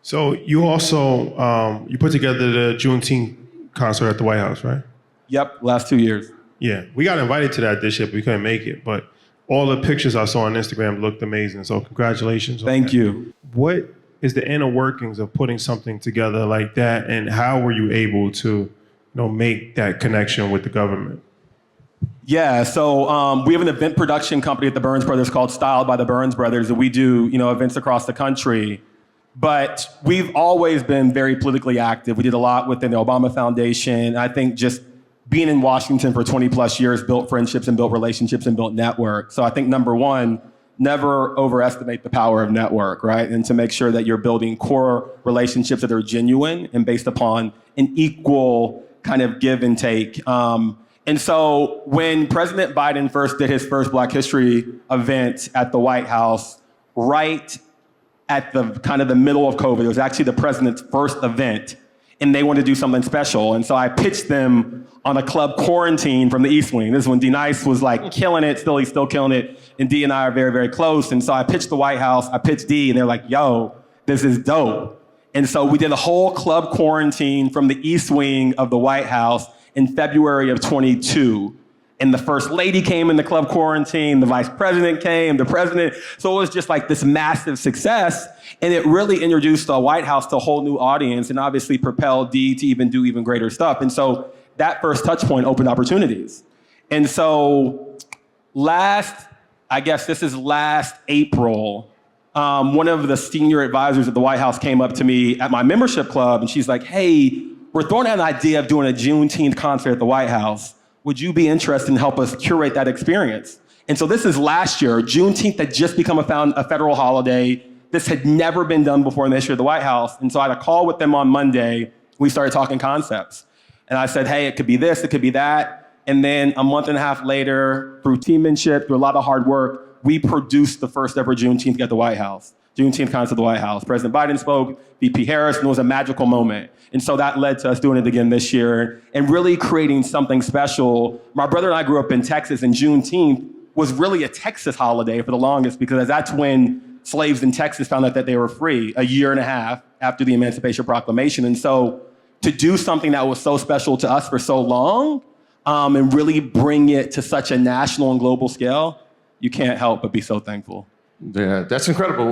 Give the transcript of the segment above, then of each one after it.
So you also, you put together the Juneteenth concert at the White House, right? Yep, last 2 years. Yeah, we got invited to that this year, but we couldn't make it. But all the pictures I saw on Instagram looked amazing. So congratulations. Thank you. What is the inner workings of putting something together like that, and how were you able to, make that connection with the government? Yeah, so we have an event production company at the Burns Brothers called Styled by the Burns Brothers, and we do, events across the country. But we've always been very politically active. We did a lot within the Obama Foundation. I think just being in Washington for 20 plus years built friendships and built relationships and built networks. So I think number one, never overestimate the power of network, right? And to make sure that you're building core relationships that are genuine and based upon an equal kind of give and take. And so when President Biden first did his first Black History event at the White House, right at the kind of the middle of COVID, it was actually the president's first event, and they wanted to do something special. And so I pitched them on a club quarantine from the East Wing. This is when D Nice was like killing it, he's still killing it, and D and I are very, very close. And so I pitched the White House, I pitched D, and they're like, yo, this is dope. And so we did a whole club quarantine from the East Wing of the White House in February of 22. And the first lady came in the club quarantine, the vice president came, the president. So it was just like this massive success. And it really introduced the White House to a whole new audience and obviously propelled D to even do even greater stuff. And so that first touch point opened opportunities. And so last April, one of the senior advisors at the White House came up to me at my membership club, and she's like, hey, we're throwing out an idea of doing a Juneteenth concert at the White House. Would you be interested in help us curate that experience? And so this is last year. Juneteenth had just become a federal holiday. This had never been done before in the history of the White House. And so I had a call with them on Monday. We started talking concepts. And I said, hey, it could be this, it could be that. And then a month and a half later, through teammanship, through a lot of hard work, we produced the first ever Juneteenth at the White House. Juneteenth concert at the White House. President Biden spoke, VP Harris, and it was a magical moment. And so that led to us doing it again this year and really creating something special. My brother and I grew up in Texas, and Juneteenth was really a Texas holiday for the longest because that's when slaves in Texas found out that they were free a year and a half after the Emancipation Proclamation. And so to do something that was so special to us for so long and really bring it to such a national and global scale, you can't help but be so thankful. Yeah, that's incredible.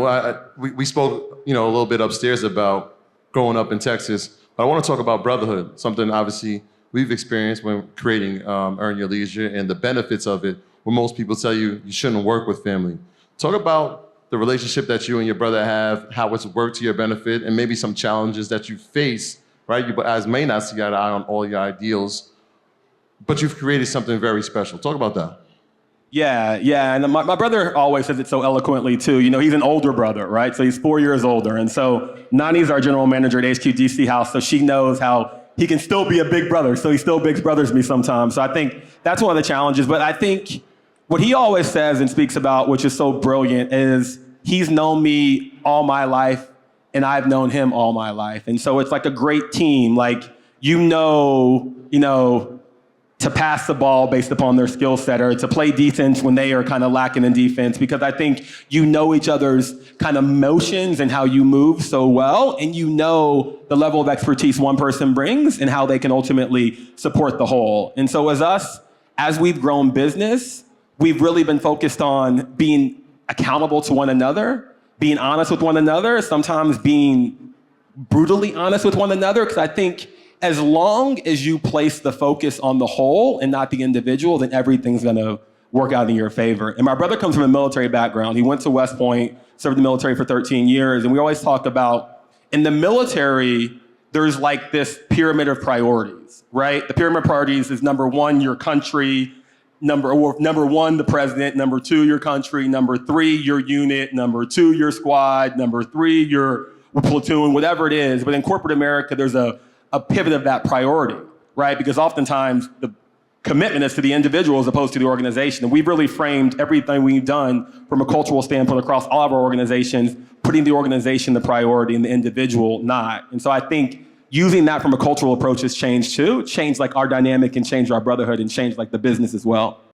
We spoke, a little bit upstairs about growing up in Texas. But I want to talk about brotherhood, something obviously we've experienced when creating Earn Your Leisure and the benefits of it, where most people tell you you shouldn't work with family. Talk about the relationship that you and your brother have, how it's worked to your benefit, and maybe some challenges that you face, right? You guys may not see eye to eye on all your ideals, but you've created something very special. Talk about that. Yeah. And my brother always says it so eloquently, too. He's an older brother, right? So he's 4 years older. And so Nani's our general manager at HQ DC House, so she knows how he can still be a big brother. So he still big brothers me sometimes. So I think that's one of the challenges. But I think what he always says and speaks about, which is so brilliant, is he's known me all my life, and I've known him all my life. And so it's like a great team. Like, to pass the ball based upon their skill set, or to play defense when they are kind of lacking in defense, because I think each other's kind of motions and how you move so well, and the level of expertise one person brings and how they can ultimately support the whole. And so as we've grown business, we've really been focused on being accountable to one another, being honest with one another, sometimes being brutally honest with one another, because I think as long as you place the focus on the whole and not the individual, then everything's gonna work out in your favor. And my brother comes from a military background. He went to West Point, served in the military for 13 years. And we always talk about, in the military, there's like this pyramid of priorities, right? The pyramid of priorities is number one, your country, number one, the president, number two, your country, number three, your unit, number two, your squad, number three, your platoon, whatever it is. But in corporate America, there's a pivot of that priority, right? Because oftentimes the commitment is to the individual as opposed to the organization. And we've really framed everything we've done from a cultural standpoint across all of our organizations, putting the organization the priority and the individual not. And so I think using that from a cultural approach has changed too, changed like our dynamic and changed our brotherhood and changed like the business as well.